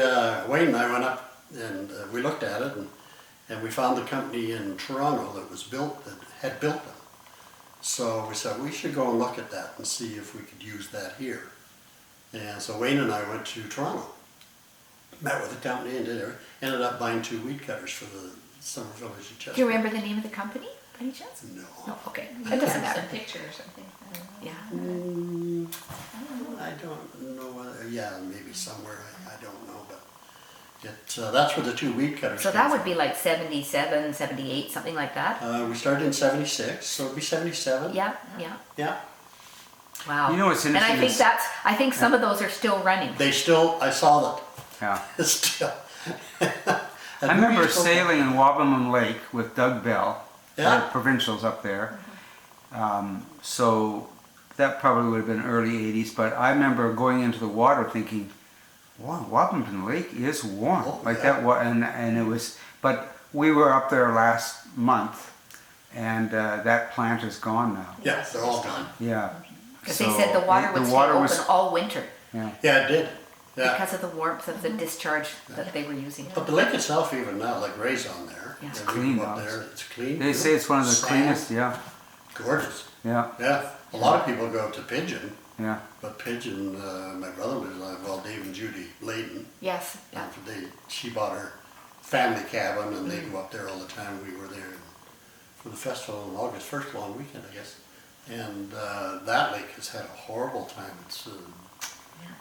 Wayne and I went up and we looked at it and we found the company in Toronto that was built that had built them. So we said we should go and look at that and see if we could use that here. And so Wayne and I went to Toronto, met with the company and ended up buying 2 weed cutters for the Summer Village of Chestermere. Do you remember the name of the company, by any chance? No. No, okay, You that doesn't have matter. some picture or something. I don't know. Yeah. I don't know whether, yeah, maybe somewhere, I don't know, but that's where the 2 weed cutters So came that would from. be like 77, 78, something like that? We started in '76, so it'd be '77. Yeah, yeah. Yeah. Wow. You know what's And I interesting think is- I think some of those are still running. They still, I saw Yeah. that, still. I remember sailing in Wabamun Lake with Doug Bell, Yeah. the provincials up there. So that probably would have been early '80s, but I remember going into the water thinking, wow, Wabamun Lake is warm. Oh, like yeah. that, and it was, but we were up there last month, and that plant is gone now. Yeah, they're all gone. Yeah. Because they said the water would stay open was, all winter yeah. Yeah, it did. Yeah. because of the warmth of the discharge that they were using. But the lake itself, even now, like Ray's on there. Yeah. It's and we clean go up now. there, it's clean. They say it's one of the Sand, cleanest, yeah, Gorgeous. yeah, Yeah. A lot of people go to Pigeon, yeah. but Pigeon, my brother lives on, well, Dave and Judy Layton. Yes, yeah. She bought her family cabin and they go up there all the time. We were there for the festival in August, first long weekend, I guess. And that lake has had a horrible time.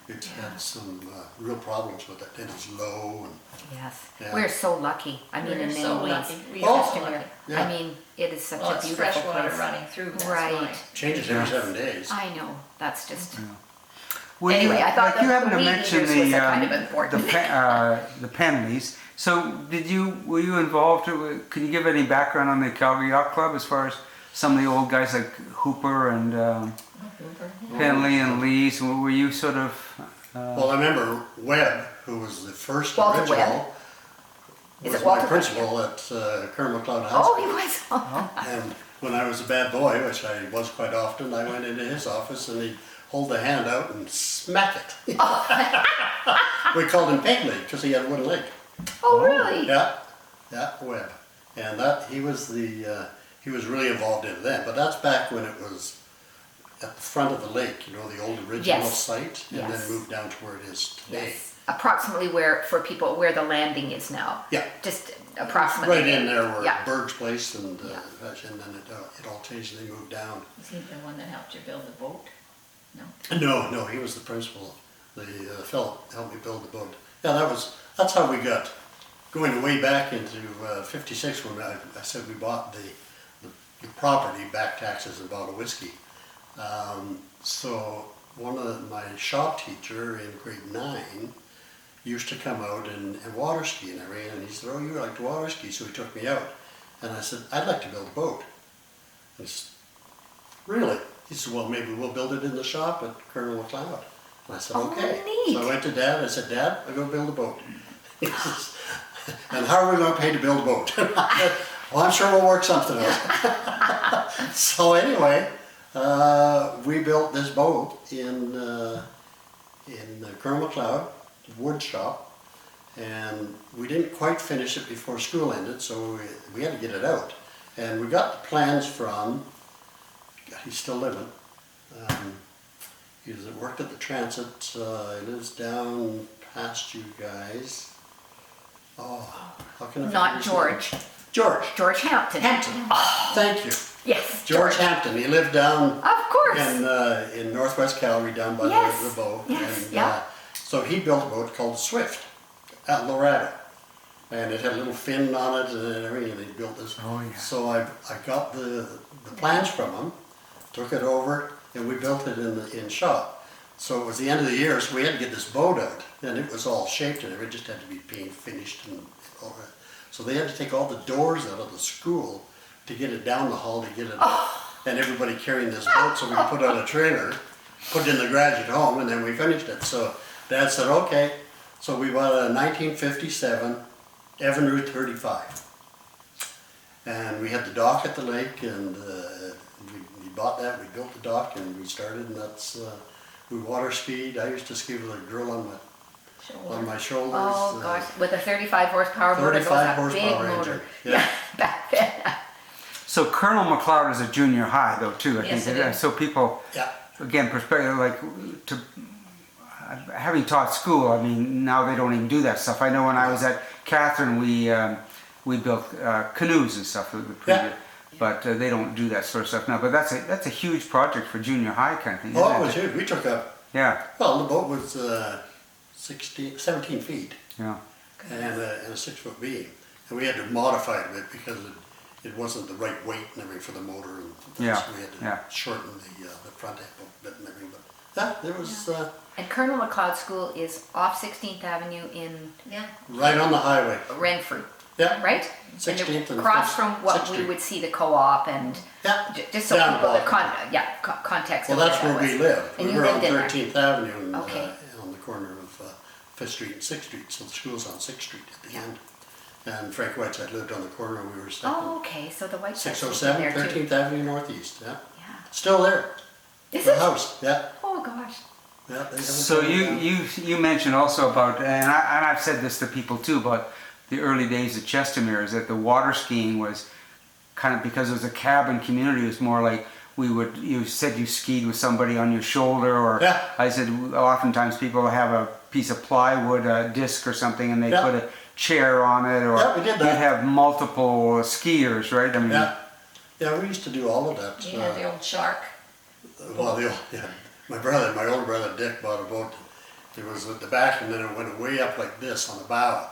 It's had some real problems with it. It is low and Yes. Yeah. We're so lucky. I mean, We're in so many ways. lucky. We Oh, are so Chestermere. lucky. Yeah. I mean, it is such Well, a it's beautiful fresh water place. running through, that's Right. why. changes every 7 days. I know. That's just. Well, Anyway, I thought like you the happen to weed mention eaters was the a kind of important. the Penleys. So, were you involved? Can you give any background on the Calgary Yacht Club as far as some of the old guys like Hooper and Penley and Lee? So were you sort of? Well, I remember Webb, who was the first Walter original, Webb? Is was it my Walter? principal at Colonel McLeod High Oh, School. he was. And when I was a bad boy, which I was quite often, I went into his office and he'd hold the hand out and smack it. We called him Penley because he had a wooden leg. Oh, really? Yeah, Webb. And that he was really involved in it then. But that's back when it was at the front of the lake, you know, the old original Yes. site, and Yes. then moved down to where it is today. Yes. Approximately where the landing is now. Yeah. Just approximately. Right in there where Yeah. Berg's place and Yeah. and then it all changed and they moved down. Is he the one that helped you build the boat? No? No, he was the principal. The fellow helped me build the boat. Yeah, that's how we got going way back into '56 when I said we bought the property, back taxes, and bought a whiskey. So one of my shop teacher in grade 9 used to come out and water ski and everything, and he said, "Oh, you like to water ski?" So he took me out, and I said, "I'd like to build a boat." And he said, "Really?" He said, "Well, maybe we'll build it in the shop at Colonel McLeod." And I said, Oh, "Okay." neat. So I went to Dad and I said, "Dad, I'm going to build a boat." He says, "And how are we going to pay to build a boat?" "Well, I'm sure we'll work something out." So anyway, we built this boat in in Colonel McLeod wood shop, and we didn't quite finish it before school ended, so we had to get it out. And we got the plans from, he's still living, he worked at the transit, he lives down past you guys. Oh, how can I Not forget his name? George. George. George Hampton. Hampton. Thank you. Yes. George Hampton. He lived down Of course. in Northwest Calgary, down by Yes. the boat. Yes, And, yeah. so he built a boat called Swift at Lorado. And it had a little fin on it and everything, and he built this. Oh, yeah. So I got the plans from him, took it over, and we built it in shop. So it was the end of the year, so we had to get this boat out, and it was all shaped and everything, it just had to be paint finished and all that. So they had to take all the doors out of the school to get it down the hall, to get it and everybody carrying this boat so we could put on a trailer, put it in the garage at home, and then we finished it. So Dad said, okay. So we bought a 1957 Evan Route 35. And we had the dock at the lake, and we bought that, we built the dock, and we started, and that's, we water skied. I used to ski with a girl on my shoulders. Oh gosh, with a 35 horsepower motor, goes 35 a horsepower big Ranger. motor. Yeah. Back then. So Colonel McLeod is a junior high though too, I Yes, think. it is. So people, Yeah. again, perspective, like, to having taught school, I mean, now they don't even do that stuff. I know when I was at Catherine, we built canoes and stuff with the previous, but they don't do that sort of stuff now. But that's a huge project for junior high kind of thing. Oh, isn't it was huge. We took up, Yeah, well, the boat was 17 feet yeah. and a 6-foot beam. And we had to modify it a bit because it wasn't the right weight and everything for the motor. And Yeah, so we had to yeah. shorten the front end a bit and everything. But yeah, it was And Colonel McLeod School is off 16th Avenue in Yeah. right on the highway. Renfrew, Yeah. right? 16th and across from what 6th we Street. would see the co-op and Yeah. just so Down people, the block. context. Well, of that's where that we was. lived. And We you were on lived in there. 13th Avenue and, Okay. on the corner of 5th Street and 6th Street. So the school's on 6th Street at the end. And Frank Whiteside lived on the corner. We were second. Oh, okay, so the White Sox lived 607, there too. 13th Avenue Northeast. Yeah. Yeah. Still there. Is The it? house. Yeah. Oh gosh. Yeah. They haven't So torn it down. you mentioned also about, and I've said this to people too, about the early days of Chestermere, is that the water skiing was kind of, because it was a cabin community, it was more like you said you skied with somebody on your shoulder, or Yeah. I said oftentimes people have a piece of plywood, a disc or something, and they Yeah. put a chair on it, or Yeah, we did that. you'd have multiple skiers, right? I mean, Yeah. Yeah, we used to do all of that. You had the old shark. Well, my older brother Dick bought a boat. It was at the back, and then it went way up like this on the bow.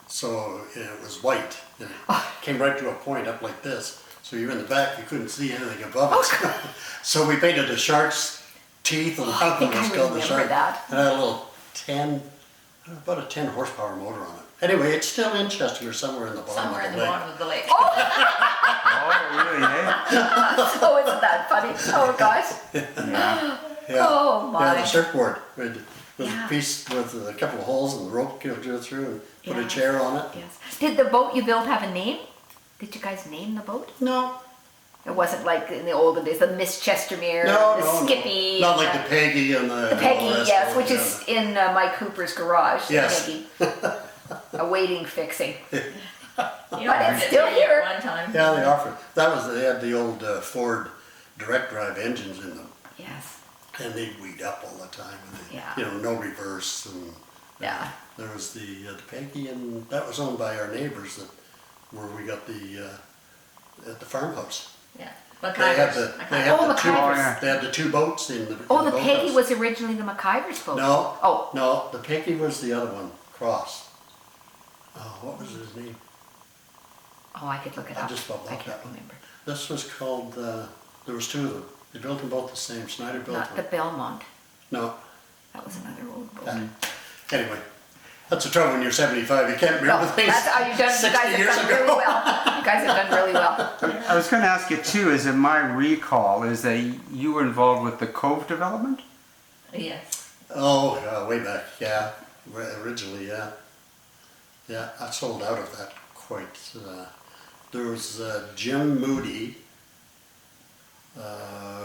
So it was white, and it came right to a point up like this. So you're in the back, you couldn't see anything above it. So we painted a shark's teeth and how think it was I called the remember shark. that. And it had a little about a 10 horsepower motor on it. Anyway, it's still in Chestermere somewhere in the bottom Somewhere in of the the lake. bottom of the lake. oh, really, eh? Oh, isn't that funny? Oh gosh. Yeah. Yeah. Oh Yeah, the my. surfboard with Yeah. a piece with a couple of holes and the rope could go through and put a Yeah. chair on it. Yes. Did the boat you built have a name? Did you guys name the boat? No, It wasn't like in the olden days, the Miss Chestermere, no, the no, Skippy. no. Not like the Peggy and the Peggy, all the rest yes, of it, which yeah. is in Mike Cooper's garage. the Yes. Peggy. Awaiting fixing. You But offered it's it still to me here. at one time. Yeah, they offered. They had the old Ford direct drive engines in them, Yes. and they'd weed up all the time, and they, Yeah. no reverse, and Yeah. there was the Peggy, and that was owned by our neighbors where we got at the farmhouse. Yeah. They had McIver's. Oh, the two. McIver's. They had the two boats in the. Oh, in the Peggy boathouse. was originally the McIver's boat. No. Oh, No, the Peggy was the other one. Cross. Oh, what was his name? oh, I could look it I up. just about I bought can't that one. remember. This was called. There was two of them. They built them both the same. Snyder built Not the one. Belmont. No. That was another old boat. Anyway, that's the trouble when you're 75. You can't remember No, things. that's how you 60 guys have years done ago. really well. You guys have done really well. I was going to ask you too, is that my recall is that you were involved with the Cove development? Yes. Oh, way back. Yeah, originally, yeah. Yeah, I sold out of that quite. There was Jim Moody,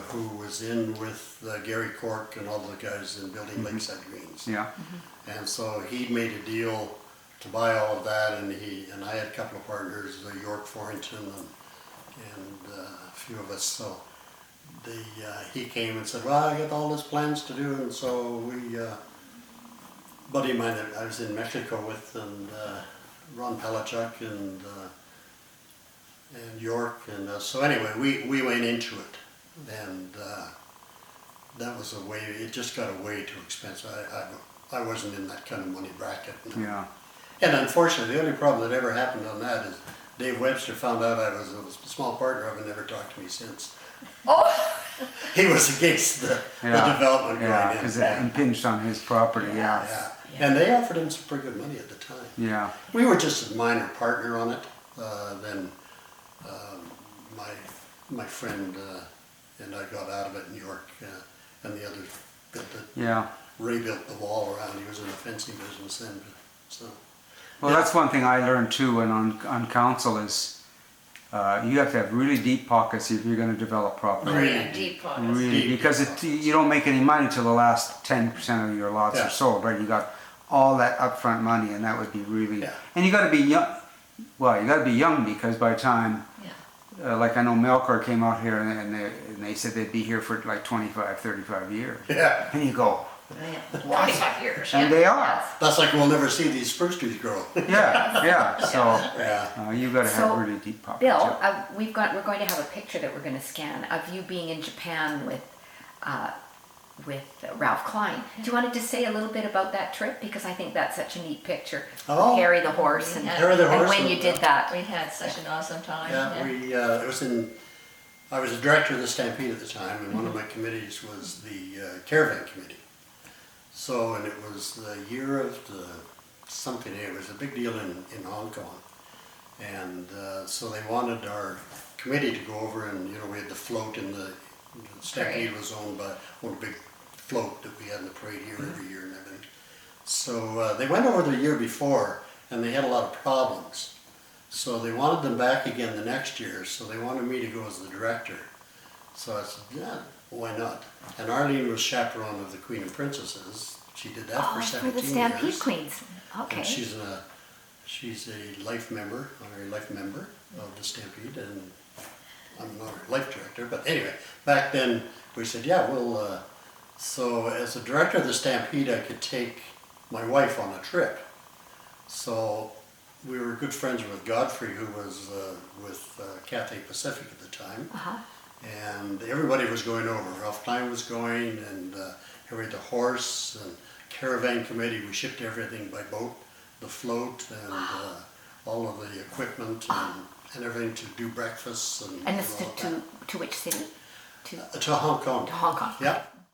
who who was in with Gary Cork and all the guys in building Lakeside Greens. Yeah. And so he made a deal to buy all of that, and I had a couple of partners, York Forrington and a few of us. So he came and said, well, I got all these plans to do, and so we, buddy of mine that I was in Mexico with, and Ron Pelachuk and York, and so anyway, we went into it, and that was it just got way too expensive. I wasn't in that kind of money bracket. Yeah. And unfortunately, the only problem that ever happened on that is Dave Webster found out I was a small partner of it and never talked to me since. Oh, He was against the development Yeah, going because in. it impinged on his property, yeah. Yeah. And they offered him some pretty good money at the time. Yeah. We were just a minor partner on it. Then my friend and I got out of it in York, and the others built it. Yeah. Ray built the wall around. He was in the fencing business then. So. Well, that's one thing I learned too, and on council is you have to have really deep pockets if you're going to develop property. Really deep pockets. Really, Deep because you don't make any money till the last 10% of your lots Yeah. are sold, right? You got all that upfront money, and that would be really. Yeah. And you got to be young. Well, you got to be young because by the time, like I know Melkor came out here and they said they'd be here for like 25, 35 years. Yeah. And you go, 25 years. and they are. That's like we'll never see these spruce trees grow. Yeah. So Yeah. you got to have So, really deep pockets. Bill, yeah. we're going to have a picture that we're going to scan of you being in Japan with Ralph Klein. Do you want to just say a little bit about that trip? Because I think that's such a neat picture. Oh. Harry the horse and, Harry the and horse when you did that. We had such an awesome time. Yeah, it was I was the director of the Stampede at the time, and one of my committees was the Caravan Committee. So, and it was the year of something, it was a big deal in Hong Kong. And so they wanted our committee to go over, and we had the float, and the Stampede was owned by one big float that we had in the parade here every year and everything. So they went over the year before, and they had a lot of problems. So they wanted them back again the next year, so they wanted me to go as the director. So I said, yeah, why not? And Arlene was chaperone of the Queen and Princesses. She did that for 17 for the Stampede years. Queens. Okay. And she's a life member, honorary life member of the Stampede, and I'm an honorary life director. But anyway, back then we said, yeah, we'll. So as a director of the Stampede, I could take my wife on a trip. So we were good friends with Godfrey, who was with Cathay Pacific at the time. And everybody was going over. Ralph Klein was going, and Harry the Horse, and Caravan Committee. We shipped everything by boat, the float, and all of the equipment, and everything to do breakfasts. And this all of that. to which city? To Hong Kong. To Hong Kong. Yeah.